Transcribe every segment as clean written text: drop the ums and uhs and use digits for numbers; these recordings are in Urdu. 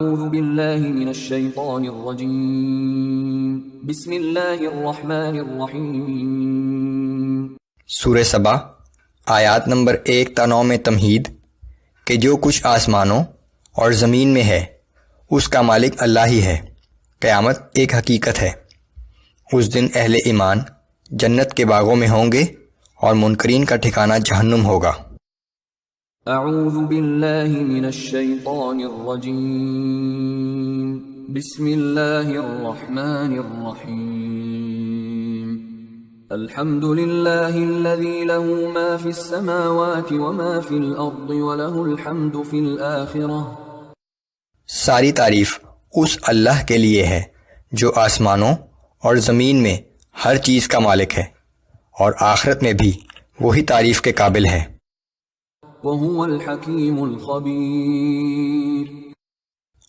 اعوذ باللہ من الشیطان الرجیم بسم اللہ الرحمن الرحیم۔ سورہ سبا آیات نمبر 1 تا 9 میں تمہید کہ جو کچھ آسمانوں اور زمین میں ہے اس کا مالک اللہ ہی ہے۔ قیامت ایک حقیقت ہے۔ اس دن اہل ایمان جنت کے باغوں میں ہوں گے اور منکرین کا ٹھکانہ جہنم ہوگا۔ اعوذ باللہ من الشیطان الرجیم بسم اللہ الرحمن الرحیم۔ الحمد للہ الذی له ما فی السماوات وما فی الارض وله الحمد فی الآخرہ۔ ساری تعریف اس اللہ کے لیے ہے جو آسمانوں اور زمین میں ہر چیز کا مالک ہے، اور آخرت میں بھی وہی تعریف کے قابل ہے۔ وَهُوَ الْحَكِيمُ الْخَبِيرُ،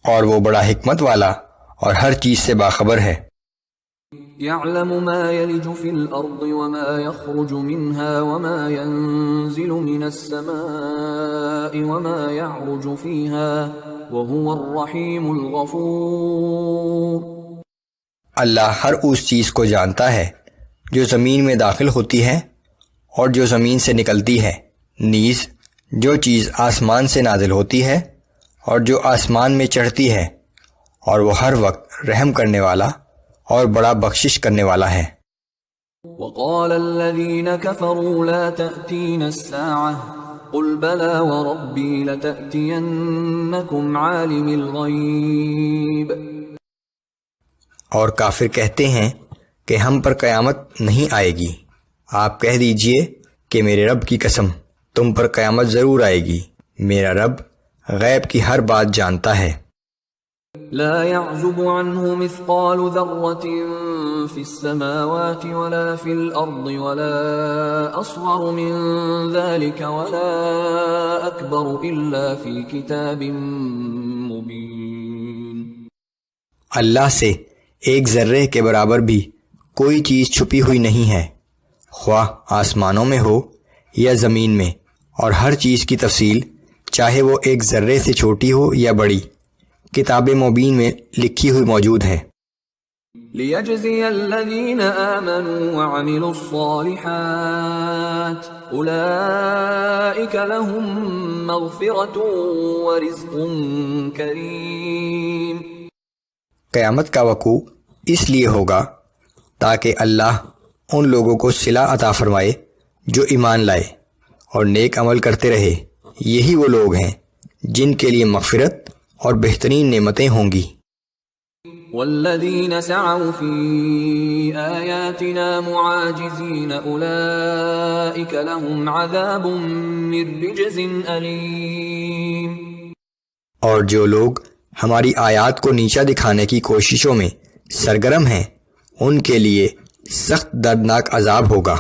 اور وہ بڑا حکمت والا اور ہر چیز سے باخبر ہے۔ يَعْلَمُ مَا يَلِجُ فِي الْأَرْضِ وَمَا يَخْرُجُ مِنْهَا وَمَا يَنزِلُ مِنَ السَّمَاءِ وَمَا يَعْرُجُ فِيهَا وَهُوَ الرَّحِيمُ الْغَفُورُ۔ اللہ ہر اس چیز کو جانتا ہے جو زمین میں داخل ہوتی ہے اور جو زمین سے نکلتی ہے، نیز جو چیز آسمان سے نازل ہوتی ہے اور جو آسمان میں چڑھتی ہے، اور وہ ہر وقت رحم کرنے والا اور بڑا بخشش کرنے والا ہے۔ وَقَالَ الَّذِينَ كَفَرُوا لَا تَأْتِينَ السَّاعَةُ قُلْ بَلَى وَرَبِّي لَتَأْتِيَنَّكُمْ عَالِمِ الْغَيْبِ۔ اور کافر کہتے ہیں کہ ہم پر قیامت نہیں آئے گی۔ آپ کہہ دیجئے کہ میرے رب کی قسم تم پر قیامت ضرور آئے گی، میرا رب غیب کی ہر بات جانتا ہے۔ لا يعزب عنه مثقال ذرة في السماوات ولا في الأرض ولا أصغر من ذلك ولا أكبر إلا في كتاب مبين۔ اللہ سے ایک ذرے کے برابر بھی کوئی چیز چھپی ہوئی نہیں ہے، خواہ آسمانوں میں ہو یا زمین میں، اور ہر چیز کی تفصیل چاہے وہ ایک ذرے سے چھوٹی ہو یا بڑی کتاب مبین میں لکھی ہوئی موجود ہے۔ لِيَجْزِيَ الَّذِينَ آمَنُوا وَعَمِلُوا الصَّالِحَاتِ أُولَئِكَ لَهُم مَّغْفِرَةٌ وَرِزْقٌ كَرِيمٌ۔ قیامت کا وقوع اس لیے ہوگا تاکہ اللہ ان لوگوں کو صلہ عطا فرمائے جو ایمان لائے اور نیک عمل کرتے رہے، یہی وہ لوگ ہیں جن کے لیے مغفرت اور بہترین نعمتیں ہوں گی۔ والذین سعوا فی آیاتنا معاجزین اولئک لهم عذاب من رجز علیم۔ اور جو لوگ ہماری آیات کو نیچا دکھانے کی کوششوں میں سرگرم ہیں، ان کے لیے سخت دردناک عذاب ہوگا۔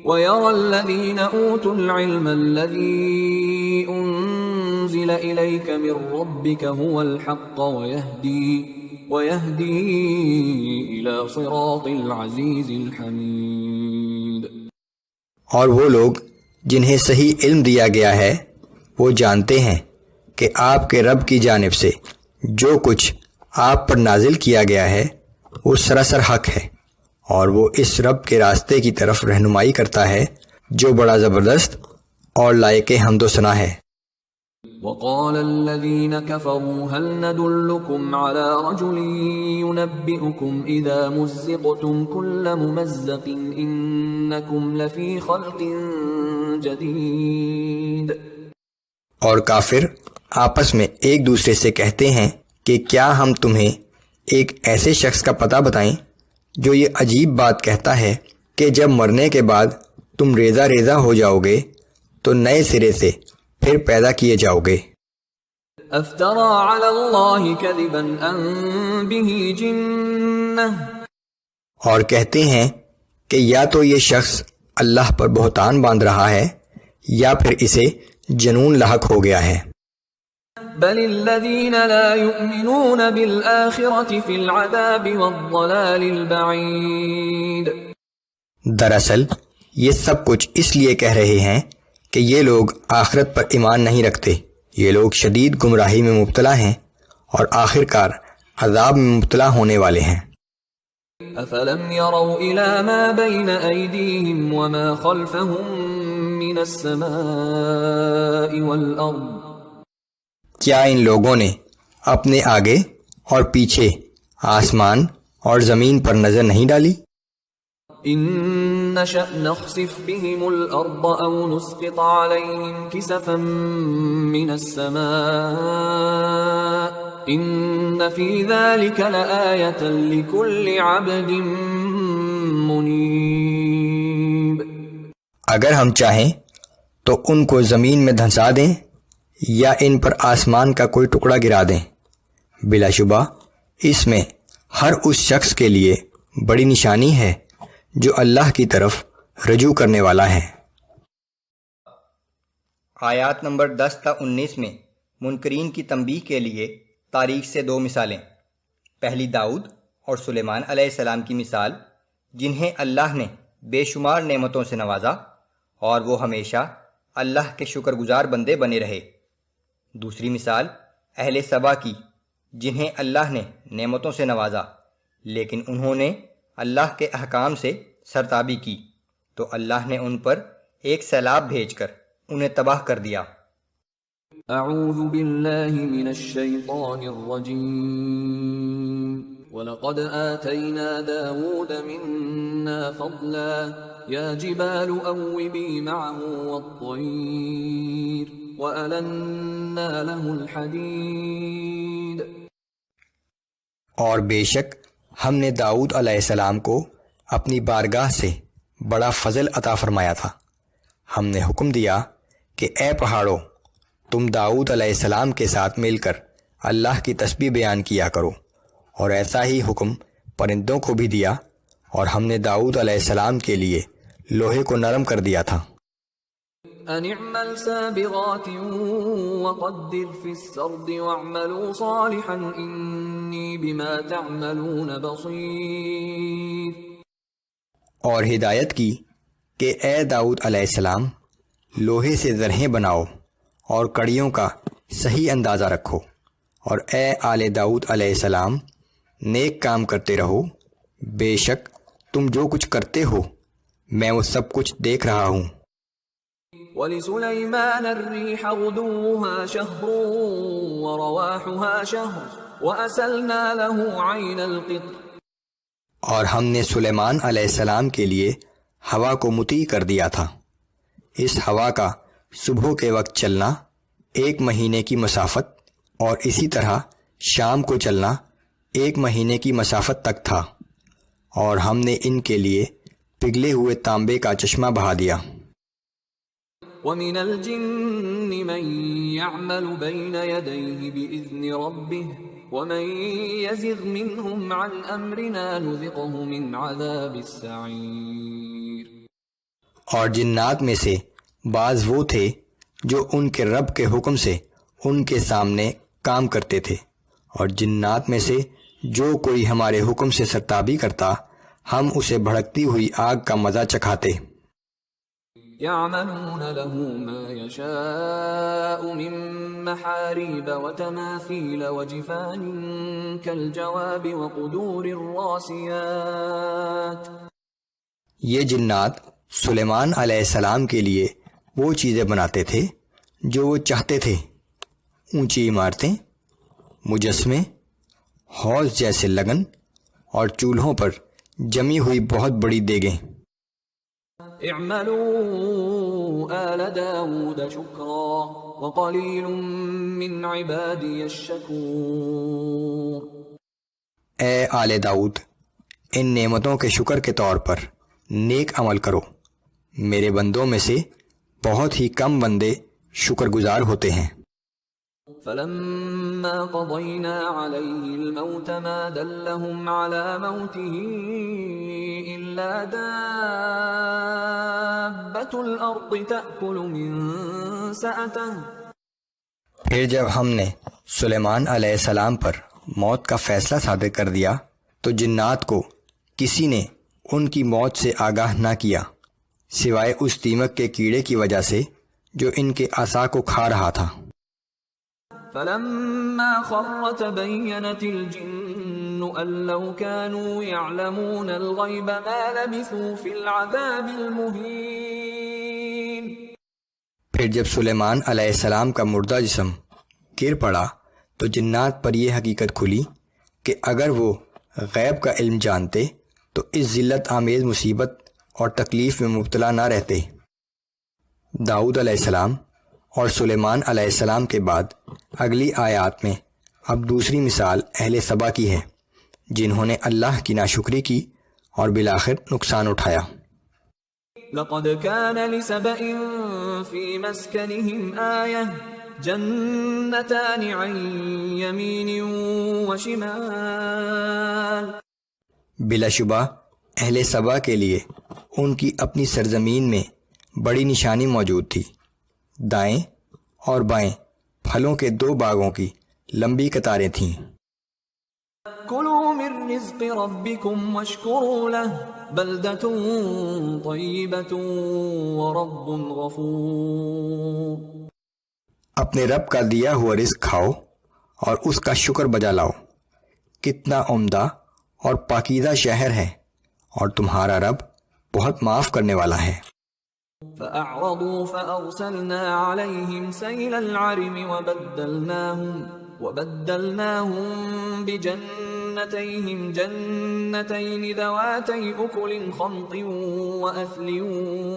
وَيَرَى الَّذِينَ أُوتُوا الْعِلْمَ الَّذِي أُنزِلَ إِلَيْكَ مِن رَّبِّكَ هُوَ الْحَقَّ وَيَهْدِي إِلَى صِرَاطِ الْعَزِيزِ الْحَمِيدِ۔ اور وہ لوگ جنہیں صحیح علم دیا گیا ہے وہ جانتے ہیں کہ آپ کے رب کی جانب سے جو کچھ آپ پر نازل کیا گیا ہے وہ سراسر حق ہے، اور وہ اس رب کے راستے کی طرف رہنمائی کرتا ہے جو بڑا زبردست اور لائق حمد و ثنا ہے۔ وَقَالَ الَّذِينَ كَفَرُوا هَلْ نَدُلُّكُمْ عَلَى رَجُلٍ يُنَبِّئُكُمْ إِذَا مُزِّقْتُمْ كُلَّ مُمَزَّقٍ إِنَّكُمْ لَفِي خَلْقٍ جَدِيدٍ۔ اور کافر آپس میں ایک دوسرے سے کہتے ہیں کہ کیا ہم تمہیں ایک ایسے شخص کا پتہ بتائیں جو یہ عجیب بات کہتا ہے کہ جب مرنے کے بعد تم ریزہ ریزہ ہو جاؤ گے تو نئے سرے سے پھر پیدا کیے جاؤ گے۔ افترى على الله كذبا ام به جنة۔ اور کہتے ہیں کہ یا تو یہ شخص اللہ پر بہتان باندھ رہا ہے یا پھر اسے جنون لاحق ہو گیا ہے۔ بل الذين لا يؤمنون بالآخرة في العذاب والضلال البعيد۔ دراصل یہ سب کچھ اس لیے کہہ رہے ہیں کہ یہ لوگ آخرت پر ایمان نہیں رکھتے، یہ لوگ شدید گمراہی میں مبتلا ہیں اور آخر کار عذاب میں مبتلا ہونے والے ہیں۔ أفلم يروا إلى ما بين أيديهم وما خلفهم من السماء والأرض؟ کیا ان لوگوں نے اپنے آگے اور پیچھے آسمان اور زمین پر نظر نہیں ڈالی؟ إن نشأ نخسف بهم الأرض أو نسقط عليهم كسفا من السماء إن في ذلك لآية لكل عبد منيب۔ اگر ہم چاہیں تو ان کو زمین میں دھنسا دیں یا ان پر آسمان کا کوئی ٹکڑا گرا دیں، بلا شبہ اس میں ہر اس شخص کے لیے بڑی نشانی ہے جو اللہ کی طرف رجوع کرنے والا ہے۔ آیات نمبر 10 تا 19 میں منکرین کی تنبیہ کے لیے تاریخ سے 2 مثالیں۔ پہلی داؤد اور سلیمان علیہ السلام کی مثال، جنہیں اللہ نے بے شمار نعمتوں سے نوازا اور وہ ہمیشہ اللہ کے شکر گزار بندے بنے رہے۔ دوسری مثال اہل سبا کی، جنہیں اللہ نے نعمتوں سے نوازا لیکن انہوں نے اللہ کے احکام سے سرتابی کی تو اللہ نے ان پر ایک سیلاب بھیج کر انہیں تباہ کر دیا۔ اعوذ باللہ من الشیطان الرجیم وَلَقَدْ آتَيْنَا دَاوُودَ مِنَّا فَضْلًا يَا جِبَالُ أَوِّبِي مَعَهُ وَالطَّيْرَ وَأَلَنَّا لَهُ الْحَدِيدَ۔ اور بے شک ہم نے داؤد علیہ السلام کو اپنی بارگاہ سے بڑا فضل عطا فرمایا تھا۔ ہم نے حکم دیا کہ اے پہاڑوں، تم داؤد علیہ السلام کے ساتھ مل کر اللہ کی تسبیح بیان کیا کرو، اور ایسا ہی حکم پرندوں کو بھی دیا، اور ہم نے داؤد علیہ السلام کے لیے لوہے کو نرم کر دیا تھا۔ ان اعمل سابغات وقدر في السرد واعملوا صالحا انی بما تعملون بصیر۔ اور ہدایت کی کہ اے داؤد علیہ السلام، لوہے سے زرہیں بناؤ اور کڑیوں کا صحیح اندازہ رکھو، اور اے آل داؤد علیہ السلام نیک کام کرتے رہو، بے شک تم جو کچھ کرتے ہو میں وہ سب کچھ دیکھ رہا ہوں۔ وَلِسُلَيْمَانَ الرِّيحَ غُدُوُّهَا شَهْرٌ وَرَوَاحُهَا شَهْرٌ وَأَسَلْنَا لَهُ عَيْنَ الْقِطْرِ۔ اور ہم نے سلیمان علیہ السلام کے لیے ہوا کو مطیع کر دیا تھا۔ اس ہوا کا صبح کے وقت چلنا 1 مہینے کی مسافت اور اسی طرح شام کو چلنا 1 مہینے کی مسافت تک تھا، اور ہم نے ان کے لیے پگھلے ہوئے تانبے کا چشمہ بہا دیا۔ وَمِنَ الْجِنِّ مَن يَعْمَلُ بَيْنَ يَدَيْهِ بِإِذْنِ رَبِّهِ وَمَن يَزِغْ مِنْهُمْ عَنْ أَمْرِنَا نُذِقْهُ مِنْ عَذَابِ السَّعِيرِ۔ اور جنات میں سے بعض وہ تھے جو ان کے رب کے حکم سے ان کے سامنے کام کرتے تھے، اور جنات میں سے جو کوئی ہمارے حکم سے سرتابی کرتا ہم اسے بھڑکتی ہوئی آگ کا مزہ چکھاتے۔ يعملون له ما يشاء من محاريب وتماثيل وجفان كالجواب وقدور الراسيات۔ یہ جنات سلیمان علیہ السلام کے لیے وہ چیزیں بناتے تھے جو وہ چاہتے تھے، اونچی عمارتیں، مجسمے، حوض جیسے لگن، اور چولہوں پر جمی ہوئی بہت بڑی دیگیں۔ اعملوا آل داود شکرا وقلیل من عبادی الشکور۔ اے آل داؤد، ان نعمتوں کے شکر کے طور پر نیک عمل کرو، میرے بندوں میں سے بہت ہی کم بندے شکر گزار ہوتے ہیں۔ فلما قضينا عليه الموت ما دلهم على موته إلا دابة الأرض تأكل من سأته۔ پھر جب ہم نے سلیمان علیہ السلام پر موت کا فیصلہ صادر کر دیا تو جنات کو کسی نے ان کی موت سے آگاہ نہ کیا سوائے اس دیمک کے کیڑے کی وجہ سے جو ان کے عصا کو کھا رہا تھا۔ فلما خر تبينت الجن أن لو كانوا يعلمون الغيب ما لبثوا في العذاب المهين. پھر جب سلیمان علیہ السلام کا مردہ جسم گر پڑا تو جنات پر یہ حقیقت کھلی کہ اگر وہ غیب کا علم جانتے تو اس ذلت آمیز مصیبت اور تکلیف میں مبتلا نہ رہتے. داؤد علیہ السلام اور سلیمان علیہ السلام کے بعد اگلی آیات میں اب دوسری مثال اہل سبا کی ہے جنہوں نے اللہ کی ناشکری کی اور بالآخر نقصان اٹھایا. لقد كان لسبإ في مسكنهم آية جنتان عن يمين وشمال. بلا شبہ اہل سبا کے لیے ان کی اپنی سرزمین میں بڑی نشانی موجود تھی. دائیں اور بائیں پھلوں کے 2 باغوں کی لمبی قطاریں تھیں. كلوا من رزق ربكم واشكروا له بلدة طيبة ورب غفور. اپنے رب کا دیا ہوا رزق کھاؤ اور اس کا شکر بجا لاؤ. کتنا عمدہ اور پاکیزہ شہر ہے اور تمہارا رب بہت معاف کرنے والا ہے. فأعرضوا فأرسلنا عليهم سيل العرم وبدلناهم بجنتيهم جنتين ذواتي أكل خمط وأثل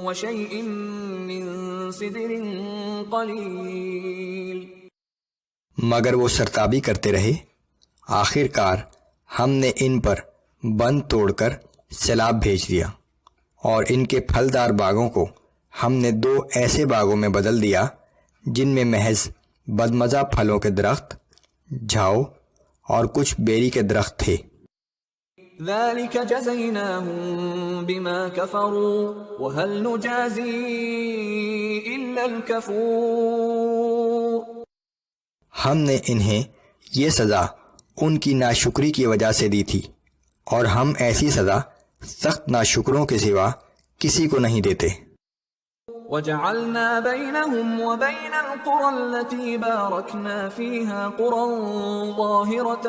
وشيء من سدر قليل. مگر وہ سرتابی کرتے رہے. آخر کار ہم نے ان پر بند توڑ کر سیلاب بھیج دیا اور ان کے پھلدار باغوں کو ہم نے 2 ایسے باغوں میں بدل دیا جن میں محض بدمزہ پھلوں کے درخت، جھاؤ اور کچھ بیری کے درخت تھے. ذلك جزيناهم بما كفروا وهل نجازي إلا الكفور. ہم نے انہیں یہ سزا ان کی ناشکری کی وجہ سے دی تھی اور ہم ایسی سزا سخت ناشکروں کے سوا کسی کو نہیں دیتے. وجعلنا بينهم وبين القرى التي باركنا فيها قرى ظاهرة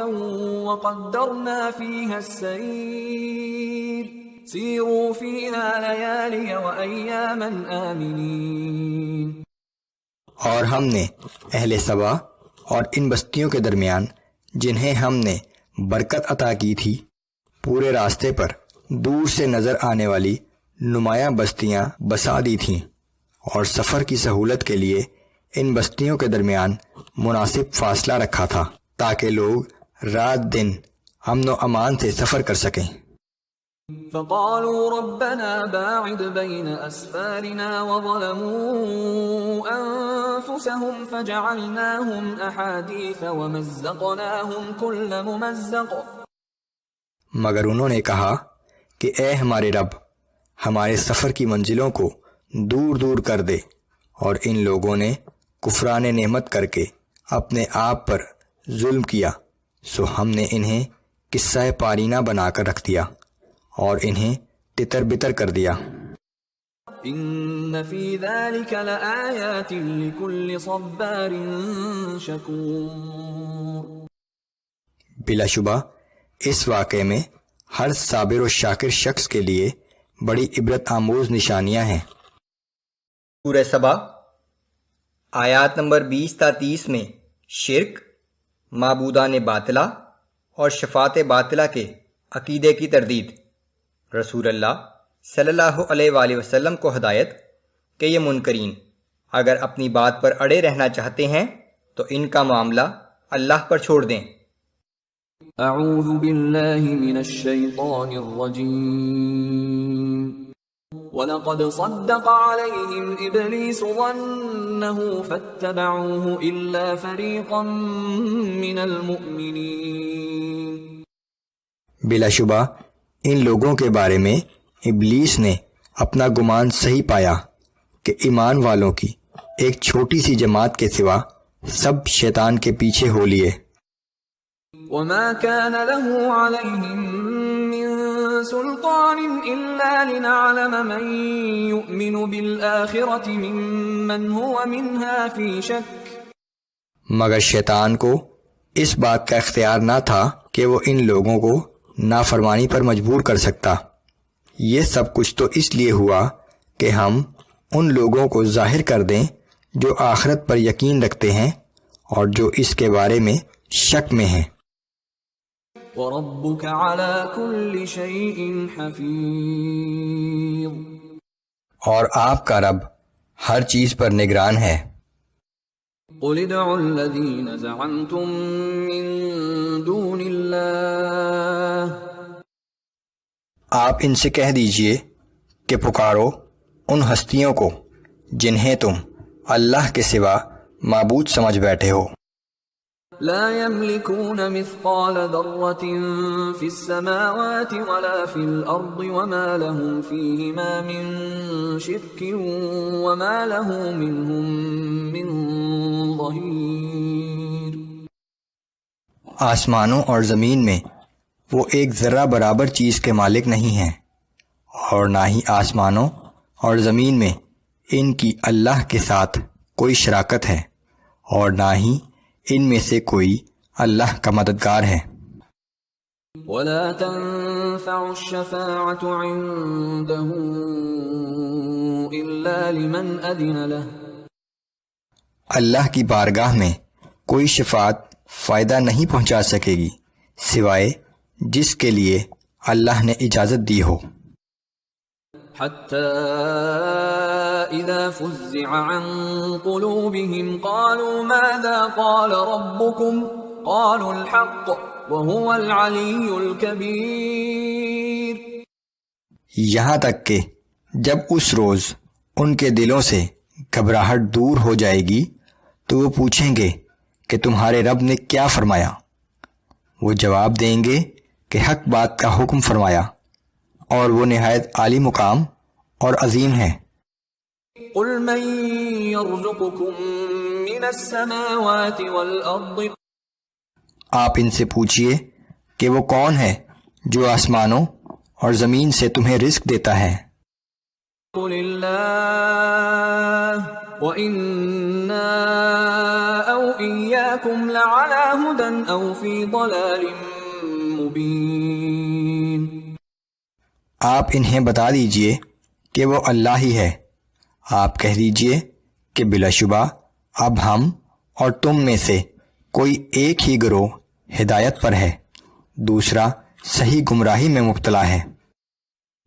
وقدرنا فيها السير سيروا فيها ليالي وأياما آمنين. اور ہم نے اہل سبا اور ان بستیوں کے درمیان جنہیں ہم نے برکت عطا کی تھی پورے راستے پر دور سے نظر آنے والی نمایاں بستیاں بسا دی تھیں اور سفر کی سہولت کے لیے ان بستیوں کے درمیان مناسب فاصلہ رکھا تھا تاکہ لوگ رات دن امن و امان سے سفر کر سکیں. فقالوا ربنا باعد بين أسفارنا وظلموا أنفسهم فجعلناهم أحاديث ومزقناهم كل ممزق. مگر انہوں نے کہا کہ اے ہمارے رب ہمارے سفر کی منزلوں کو دور دور کر دے، اور ان لوگوں نے کفران نعمت کر کے اپنے آپ پر ظلم کیا سو ہم نے انہیں قصہ پارینہ بنا کر رکھ دیا اور انہیں تتر بتر کر دیا. ان فی ذلک لآیات لکل صبار شکور. بلا شبہ اس واقعے میں ہر صابر و شاکر شخص کے لیے بڑی عبرت آموز نشانیاں ہیں. سورہ سبا آیات نمبر 20 تا 30 میں شرک، معبودان باطلہ اور شفاعت باطلہ کے عقیدے کی تردید. رسول اللہ صلی اللہ علیہ وآلہ وسلم کو ہدایت کہ یہ منکرین اگر اپنی بات پر اڑے رہنا چاہتے ہیں تو ان کا معاملہ اللہ پر چھوڑ دیں. اعوذ باللہ من الشیطان الرجیم. وَلَقَدْ صَدَّقَ عَلَيْهِمْ إِبْلِيسُ ظَنَّهُ فَاتَّبَعُوهُ إِلَّا فَرِيقًا مِّنَ الْمُؤْمِنِينَ. بلا شبہ ان لوگوں کے بارے میں ابلیس نے اپنا گمان صحیح پایا کہ ایمان والوں کی ایک چھوٹی سی جماعت کے سوا سب شیطان کے پیچھے ہو لیے. وَمَا كَانَ لَهُ عَلَيْهِمْ مِّن سُلْطَانٍ إِلَّا لِنَعْلَمَ مَن يُؤْمِنُ بِالْآخِرَةِ مِمَّنْ هُوَ مِنْهَا فِي شَكٍّ. مگر شیطان کو اس بات کا اختیار نہ تھا کہ وہ ان لوگوں کو نافرمانی پر مجبور کر سکتا۔ یہ سب کچھ تو اس لیے ہوا کہ ہم ان لوگوں کو ظاہر کر دیں جو آخرت پر یقین رکھتے ہیں اور جو اس کے بارے میں شک میں ہیں۔ وَرَبُّكَ عَلَى كُلِّ شَيْءٍ حَفِيظٌ، اور آپ کا رب ہر چیز پر نگران ہے۔ قُلِ ادْعُوا الَّذِينَ زَعَمْتُم مِّن دُونِ اللَّهِ، آپ ان سے کہہ دیجئے کہ پکارو ان ہستیوں کو جنہیں تم اللہ کے سوا معبود سمجھ بیٹھے ہو۔ لا يملكون مثقال ذرة في السماوات ولا في الأرض وما لهم فيهما من شرك وما له منهم من ظهير۔ آسمانوں اور زمین میں وہ ایک ذرہ برابر چیز کے مالک نہیں ہیں، اور نہ ہی آسمانوں اور زمین میں ان کی اللہ کے ساتھ کوئی شراکت ہے، اور نہ ہی ان میں سے کوئی اللہ کا مددگار ہے۔ ولا تنفع الشفاعة عنده إلا لمن أذن له، اللہ کی بارگاہ میں کوئی شفاعت فائدہ نہیں پہنچا سکے گی سوائے جس کے لیے اللہ نے اجازت دی ہو۔ حتى إذا فزع عن قلوبهم قالوا ماذا قال ربكم قالوا الحق وهو العلي الكبير، یہاں تک کہ جب اس روز ان کے دلوں سے گھبراہٹ دور ہو جائے گی تو وہ پوچھیں گے کہ تمہارے رب نے کیا فرمایا؟ وہ جواب دیں گے کہ حق بات کا حکم فرمایا، اور وہ نہایت عالی مقام اور عظیم ہے۔ قل من يرزقكم من السماوات والأرض، آپ ان سے پوچھئے کہ وہ کون ہے جو آسمانوں اور زمین سے تمہیں رزق دیتا ہے؟ قل اللہ وَإِنَّا أَوْ إِيَّاكُمْ لَعَلَى هُدًى أَوْ فِي ضَلَالٍ مُبِينٍ۔ آپ انہیں بتا دیجئے کہ وہ اللہ ہی ہے۔ آپ کہہ دیجئے کہ بلا شبہ اب ہم اور تم میں سے کوئی ایک ہی گروہ ہدایت پر ہے، دوسرا صحیح گمراہی میں مبتلا ہے۔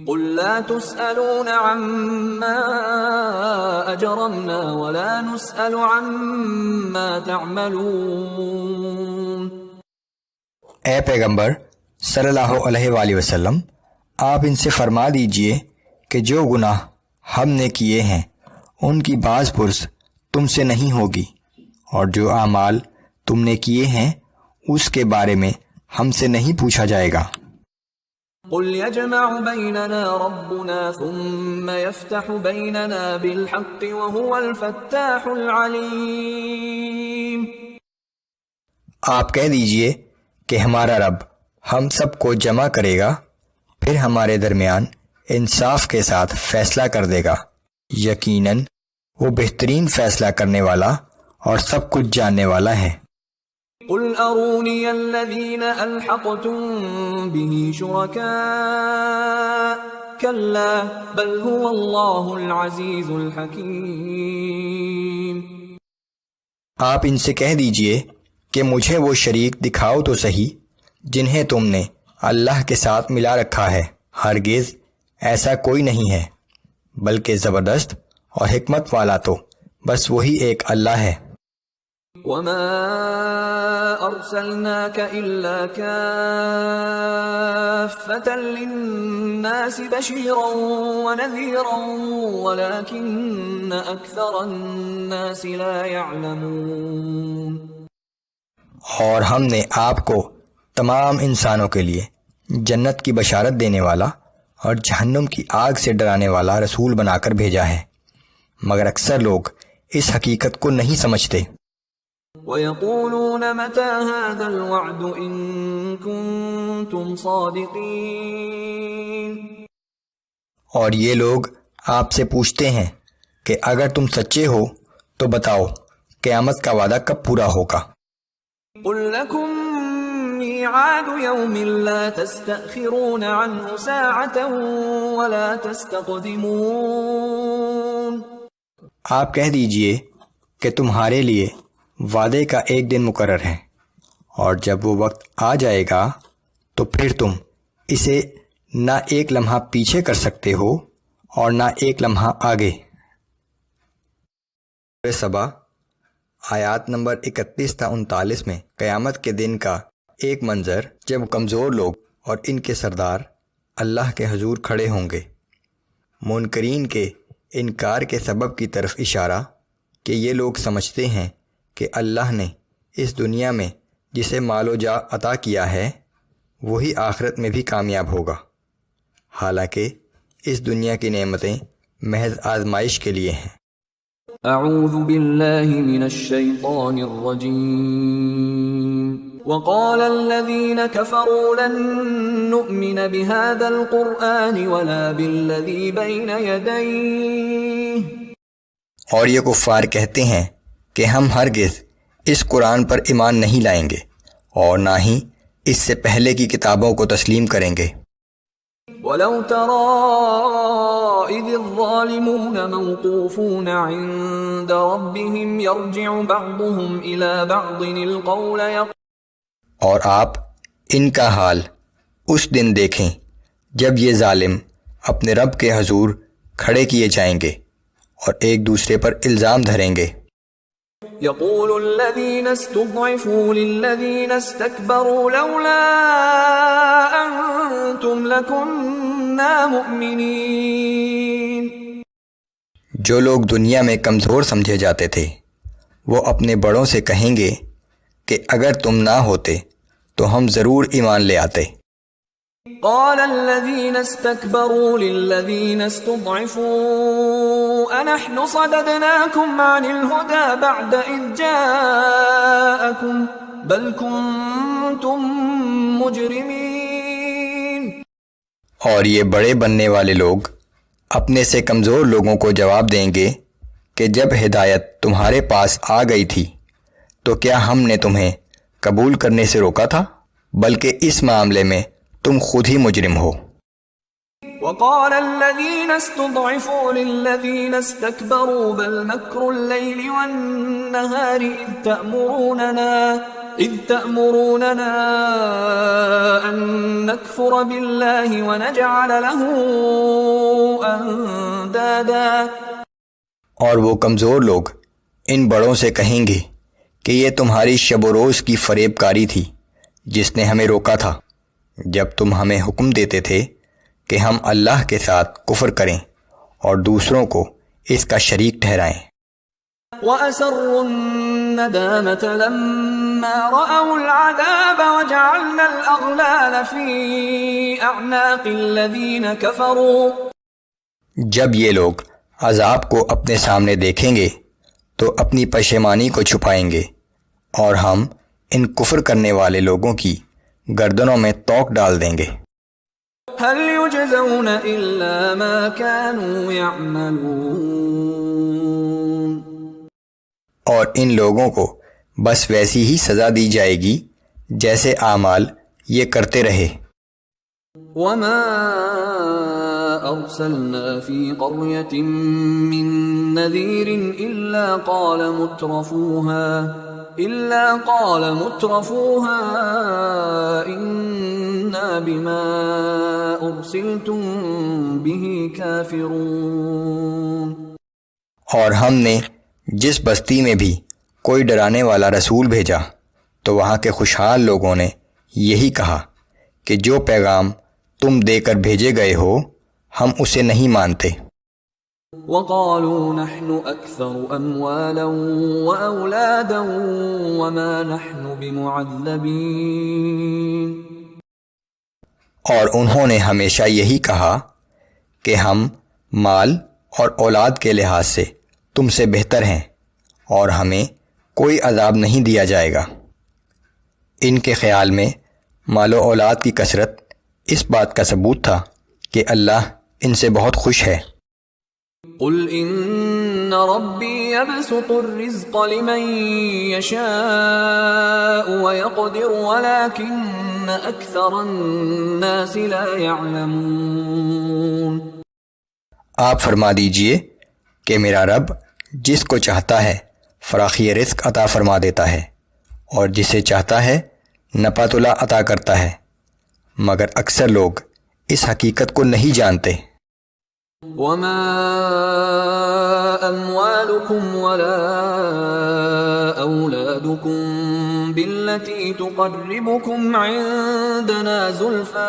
قل لا تسألون عما أجرمنا ولا نسأل عما تعملون۔ اے پیغمبر صلی اللہ علیہ وآلہ وسلم، آپ ان سے فرما دیجئے کہ جو گناہ ہم نے کیے ہیں ان کی باز پرس تم سے نہیں ہوگی، اور جو اعمال تم نے کیے ہیں اس کے بارے میں ہم سے نہیں پوچھا جائے گا۔ قل يجمع بيننا ربنا ثم يفتح بيننا بالحق وهو الفتاح العليم۔ آپ کہہ دیجئے کہ ہمارا رب ہم سب کو جمع کرے گا، پھر ہمارے درمیان انصاف کے ساتھ فیصلہ کر دے گا، یقیناً وہ بہترین فیصلہ کرنے والا اور سب کچھ جاننے والا ہے۔ قل اروني الذين الحقتم به شركاء كلا بل هو الله العزيز الحكيم۔ آپ ان سے کہہ دیجئے کہ مجھے وہ شریک دکھاؤ تو صحیح جنہیں تم نے اللہ کے ساتھ ملا رکھا ہے، ہرگز ایسا کوئی نہیں ہے، بلکہ زبردست اور حکمت والا تو بس وہی ایک اللہ ہے۔ وما ارسلناك الا كافة للناس بشيرا ونذيرا ولكن اكثر الناس لا يعلمون۔ اور ہم نے آپ کو تمام انسانوں کے لیے جنت کی بشارت دینے والا اور جہنم کی آگ سے ڈرانے والا رسول بنا کر بھیجا ہے، مگر اکثر لوگ اس حقیقت کو نہیں سمجھتے۔ وَيَقُولُونَ مَتَى هَذَا الْوَعْدُ إِن كُنتُمْ صَادِقِينَ۔ اور یہ لوگ آپ سے پوچھتے ہیں کہ اگر تم سچے ہو تو بتاؤ قیامت کا وعدہ کب پورا ہوگا؟ قل لكم ميعاد يوم لا تستأخرون عنه ساعة ولا تستقدمون. آپ کہہ دیجئے کہ تمہارے لیے وعدے کا ایک دن مقرر ہے، اور جب وہ وقت آ جائے گا تو پھر تم اسے نہ ایک لمحہ پیچھے کر سکتے ہو اور نہ ایک لمحہ آگے. سورہ سبا آیات نمبر 31 تا 39 میں قیامت کے دن کا ایک منظر جب کمزور لوگ اور ان کے سردار اللہ کے حضور کھڑے ہوں گے. منکرین کے انکار کے سبب کی طرف اشارہ کہ یہ لوگ سمجھتے ہیں کہ اللہ نے اس دنیا میں جسے مال و جا عطا کیا ہے وہی آخرت میں بھی کامیاب ہوگا، حالانکہ اس دنیا کی نعمتیں محض آزمائش کے لیے ہیں. اعوذ باللہ من الشیطان الرجیم. وقال الذين كفروا لن نؤمن بهذا القرآن ولا بالذي بين يديه. اور یہ کفار کہتے ہیں کہ ہم ہرگز اس قرآن پر ایمان نہیں لائیں گے اور نہ ہی اس سے پہلے کی کتابوں کو تسلیم کریں گے. وَلَوْ تَرَىٰ إِذِ الظَّالِمُونَ مَوْقُوفُونَ عِندَ رَبِّهِمْ يَرْجِعُ بَعْضُهُمْ إِلَىٰ بَعْضٍ الْقَوْلَ. اور آپ ان کا حال اس دن دیکھیں جب یہ ظالم اپنے رب کے حضور کھڑے کیے جائیں گے اور ایک دوسرے پر الزام دھریں گے. يقول الذين استضعفوا للذين استكبروا لولا أنتم لكنا مؤمنين. جو لوگ دنیا میں کمزور سمجھے جاتے تھے وہ اپنے بڑوں سے کہیں گے کہ اگر تم نہ ہوتے تو ہم ضرور ایمان لے آتے. قال الذين استكبروا للذين استضعفوا أنحن صددناكم عن الهدى بعد إذ جاءكم بل كنتم مجرمين. اور یہ بڑے بننے والے لوگ اپنے سے کمزور لوگوں کو جواب دیں گے کہ جب ہدایت تمہارے پاس آ گئی تھی تو کیا ہم نے تمہیں قبول کرنے سے روکا تھا؟ بلکہ اس معاملے میں تم خود ہی مجرم ہو. وقال الذين استضعفوا للذين استكبروا بل مكر الليل والنهار إذ تأمروننا أن نكفر بالله ونجعل له أندادا. اور وہ کمزور لوگ ان بڑوں سے کہیں گے کہ یہ تمہاری شب و روز کی فریب کاری تھی جس نے ہمیں روکا تھا جب تم ہمیں حکم دیتے تھے کہ ہم اللہ کے ساتھ کفر کریں اور دوسروں کو اس کا شریک ٹھہرائیں. وَأَسَرُّوا النَّدَامَةَ لَمَّا رَأَوُا الْعَذَابَ وَجَعَلْنَا الْأَغْلَالَ فِي أَعْنَاقِ الَّذِينَ كَفَرُوا. جب یہ لوگ عذاب کو اپنے سامنے دیکھیں گے تو اپنی پشیمانی کو چھپائیں گے اور ہم ان کفر کرنے والے لوگوں کی گردنوں میں توق ڈال دیں گے. هل يجزون إلا ما كانوا يعملون. اور ان لوگوں کو بس ویسی ہی سزا دی جائے گی جیسے اعمال یہ کرتے رہے. وما أرسلنا في قرية من نذير إلا قال مترفوها إنا بما أرسلتم به كافرون. اور ہم نے جس بستی میں بھی کوئی ڈرانے والا رسول بھیجا تو وہاں کے خوشحال لوگوں نے یہی کہا کہ جو پیغام تم دے کر بھیجے گئے ہو ہم اسے نہیں مانتے. وقالوا نحن أكثر أموالا وأولادا وما نحن بمعذبين. اور انہوں نے ہمیشہ یہی کہا کہ ہم مال اور اولاد کے لحاظ سے تم سے بہتر ہیں اور ہمیں کوئی عذاب نہیں دیا جائے گا. ان کے خیال میں مال و اولاد کی کثرت اس بات کا ثبوت تھا کہ اللہ ان سے بہت خوش ہے. قل ان ربی یبسط الرزق لمن یشاء ویقدر ولکن اکثر الناس لا یعلمون۔ آپ فرما دیجئے کہ میرا رب جس کو چاہتا ہے فراخی رزق عطا فرما دیتا ہے اور جسے چاہتا ہے نپاتلا عطا کرتا ہے، مگر اکثر لوگ اس حقیقت کو نہیں جانتے۔ وما اموالكم ولا اولادكم بالتي تقربكم عندنا زلفى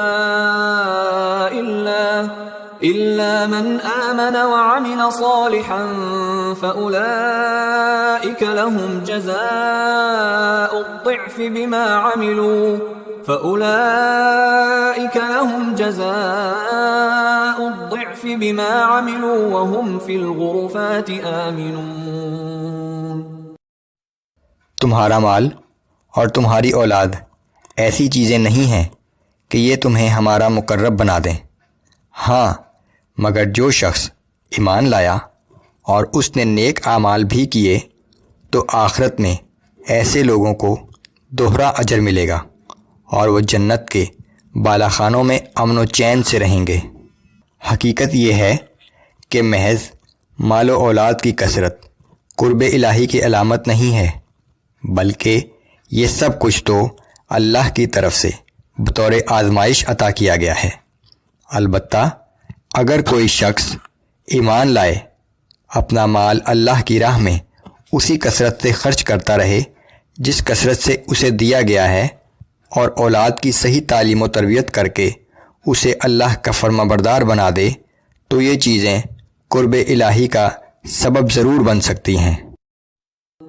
الا من آمن وعمل صالحا فاولئك لهم جزاء الضعف بما عملوا وهم في الغرفات آمنون۔ تمہارا مال اور تمہاری اولاد ایسی چیزیں نہیں ہیں کہ یہ تمہیں ہمارا مقرب بنا دیں، ہاں مگر جو شخص ایمان لایا اور اس نے نیک اعمال بھی کیے تو آخرت میں ایسے لوگوں کو دوہرا اجر ملے گا اور وہ جنت کے بالا خانوں میں امن و چین سے رہیں گے۔ حقیقت یہ ہے کہ محض مال و اولاد کی کثرت قرب الہی کی علامت نہیں ہے، بلکہ یہ سب کچھ تو اللہ کی طرف سے بطور آزمائش عطا کیا گیا ہے۔ البتہ اگر کوئی شخص ایمان لائے، اپنا مال اللہ کی راہ میں اسی کثرت سے خرچ کرتا رہے جس کثرت سے اسے دیا گیا ہے، اور اولاد کی صحیح تعلیم و تربیت کر کے اسے اللہ کا فرما بردار بنا دے تو یہ چیزیں قرب الہی کا سبب ضرور بن سکتی ہیں۔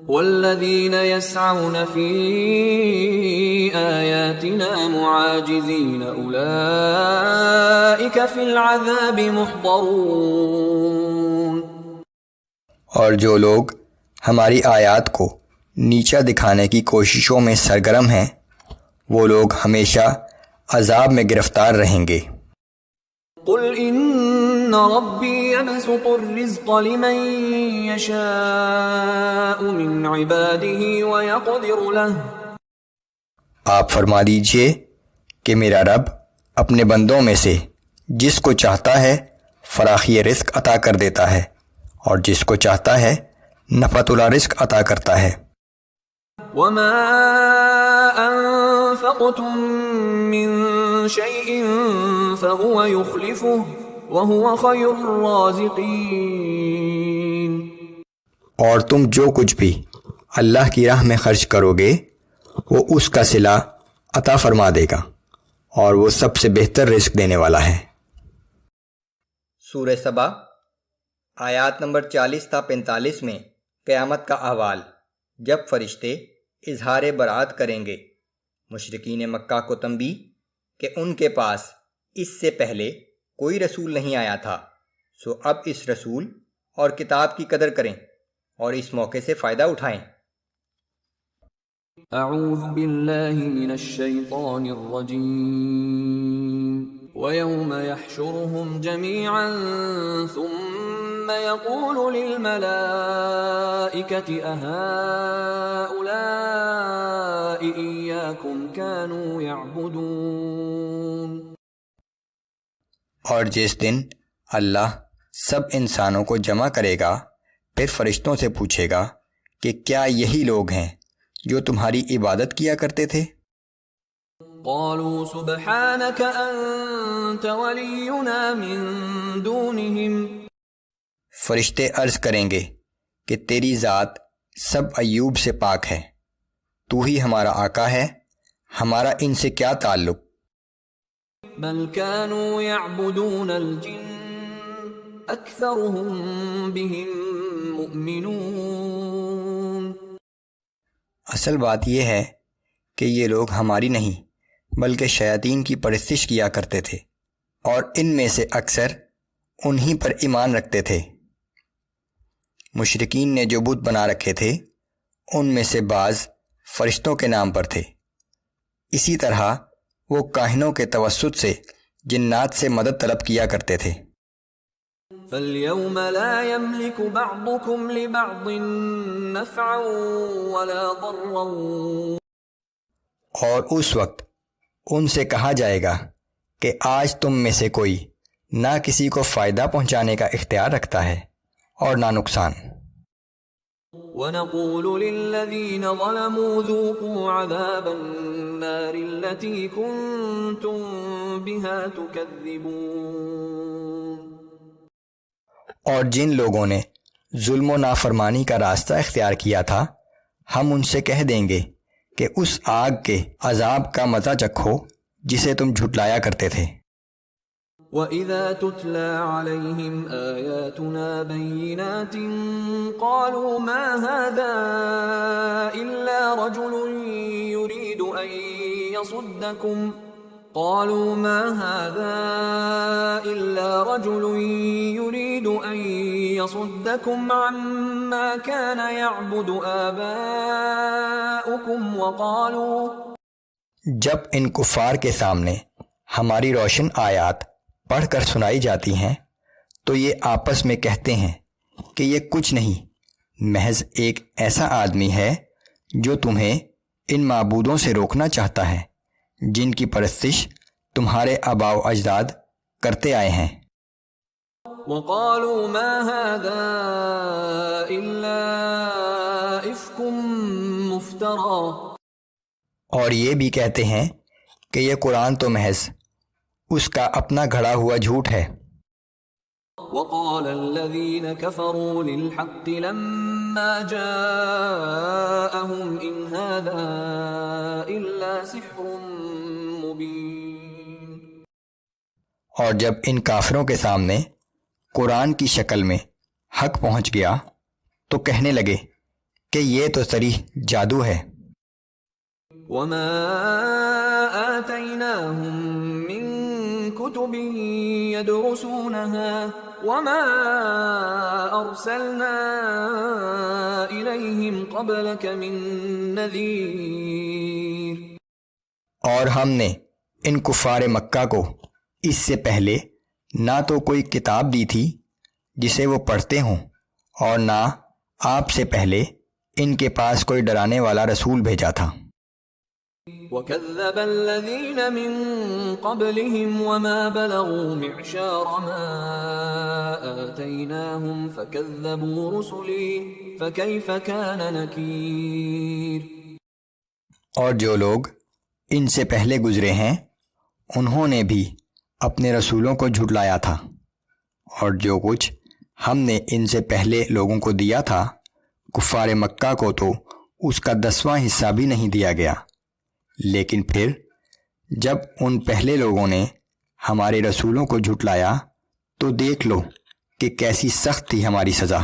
والذین یسعون فی آیاتنا معاجزین اولئک فی العذاب محضرون۔ اور جو لوگ ہماری آیات کو نیچا دکھانے کی کوششوں میں سرگرم ہیں وہ لوگ ہمیشہ عذاب میں گرفتار رہیں گے۔ قل ان ربی یبسط الرزق لمن یشاء من عباده ویقدر له۔ آپ فرما دیجئے کہ میرا رب اپنے بندوں میں سے جس کو چاہتا ہے فراخی رزق عطا کر دیتا ہے اور جس کو چاہتا ہے نفعت رزق عطا کرتا ہے۔ وما انفقتم من شيء فهو يخلفه وهو خير الرازقين۔ اور تم جو کچھ بھی اللہ کی راہ میں خرچ کرو گے وہ اس کا صلہ عطا فرما دے گا اور وہ سب سے بہتر رزق دینے والا ہے۔ سورہ سبا آیات نمبر 40 تا 45 میں قیامت کا احوال، جب فرشتے اظہار برات کریں گے۔ مشرکین مکہ کو تنبیہ کہ ان کے پاس اس سے پہلے کوئی رسول نہیں آیا تھا، سو اب اس رسول اور کتاب کی قدر کریں اور اس موقع سے فائدہ اٹھائیں۔ اعوذ باللہ من الشیطان الرجیم وَيَوْمَ يَحْشُرُهُمْ جَمِيعًا ثُمَّ يَقُولُ لِلْمَلَائِكَةِ أَهَٰؤُلَاءِ إِيَّاكُمْ كَانُوا يَعْبُدُونَ۔ اور جس دن اللہ سب انسانوں کو جمع کرے گا پھر فرشتوں سے پوچھے گا کہ کیا یہی لوگ ہیں جو تمہاری عبادت کیا کرتے تھے؟ قالوا سبحانك انت ولينا من دونهم۔ فرشتے عرض کریں گے کہ تیری ذات سب عیوب سے پاک ہے، تو ہی ہمارا آقا ہے، ہمارا ان سے کیا تعلق؟ بل كانوا يعبدون الجن اكثرهم بهم مؤمنون۔ اصل بات یہ ہے کہ یہ لوگ ہماری نہیں بلکہ شیاطین کی پرستش کیا کرتے تھے اور ان میں سے اکثر انہی پر ایمان رکھتے تھے۔ مشرکین نے جو بت بنا رکھے تھے ان میں سے بعض فرشتوں کے نام پر تھے، اسی طرح وہ کاہنوں کے توسط سے جنات سے مدد طلب کیا کرتے تھے۔ فَالْيَوْمَ لَا يَمْلِكُ بَعْضُكُمْ لِبَعْضٍ نَفْعًا وَلَا ضَرًّا. اور اس وقت ان سے کہا جائے گا کہ آج تم میں سے کوئی نہ کسی کو فائدہ پہنچانے کا اختیار رکھتا ہے اور نہ نقصان. وَنَقُولُ لِلَّذِينَ ظَلَمُوا ذُوقُوا عَذَابَ النَّارِ الَّتِي كُنتُم بِهَا تُكَذِّبُونَ. اور جن لوگوں نے ظلم و نافرمانی کا راستہ اختیار کیا تھا ہم ان سے کہہ دیں گے کہ اس آگ کے عذاب کا مزہ چکھو جسے تم جھٹلایا کرتے تھے. وَإِذَا تُتْلَى عَلَيْهِمْ آيَاتُنَا بَيِّنَاتٍ قَالُوا مَا هَذَا إِلَّا رَجُلٌ يُرِيدُ أَن يَصُدَّكُمْ عَمَّا كَانَ يَعْبُدُ آبَاؤُكُمْ جب ان کفار کے سامنے ہماری روشن آیات پڑھ کر سنائی جاتی ہیں تو یہ آپس میں کہتے ہیں کہ یہ کچھ نہیں محض ایک ایسا آدمی ہے جو تمہیں ان معبودوں سے روکنا چاہتا ہے جن کی پرستش تمہارے آباء و اجداد کرتے آئے ہیں. وَقَالُوا مَا هَذَا إِلَّا إِفْكٌ مُفْتَرًى. اور یہ بھی کہتے ہیں کہ یہ قرآن تو محض اس کا اپنا گھڑا ہوا جھوٹ ہے. وَقَالَ الَّذِينَ كَفَرُوا لِلْحَقِّ لَمَّا جَاءَهُمْ إِنْ هَذَا إِلَّا سِحْرٌ مُبِينٌ. اور جب ان کافروں کے سامنے قرآن کی شکل میں حق پہنچ گیا تو کہنے لگے کہ یہ تو صریح جادو ہے. وَمَا آتَيْنَاهُم مِّن كُتُبٍ يَدْرُسُونَهَا وَمَا أَرْسَلْنَا إِلَيْهِمْ قَبْلَكَ مِن نَّذِيرٍ. اور ہم نے ان کفار مکہ کو اس سے پہلے نہ تو کوئی کتاب دی تھی جسے وہ پڑھتے ہوں اور نہ آپ سے پہلے ان کے پاس کوئی ڈرانے والا رسول بھیجا تھا. وَكَذَّبَ الَّذِينَ مِن قَبْلِهِمْ وَمَا بَلَغُوا مِعْشَارَ مَا آتَيْنَاهُمْ فَكَذَّبُوا رُسُلِي فَكَيْفَ كَانَ نَكِيرِ. اور جو لوگ ان سے پہلے گزرے ہیں انہوں نے بھی اپنے رسولوں کو جھٹلایا تھا اور جو کچھ ہم نے ان سے پہلے لوگوں کو دیا تھا کفار مکہ کو تو اس کا 10واں حصہ بھی نہیں دیا گیا. لیکن پھر جب ان پہلے لوگوں نے ہمارے رسولوں کو جھٹلایا تو دیکھ لو کہ کیسی سخت تھی ہماری سزا.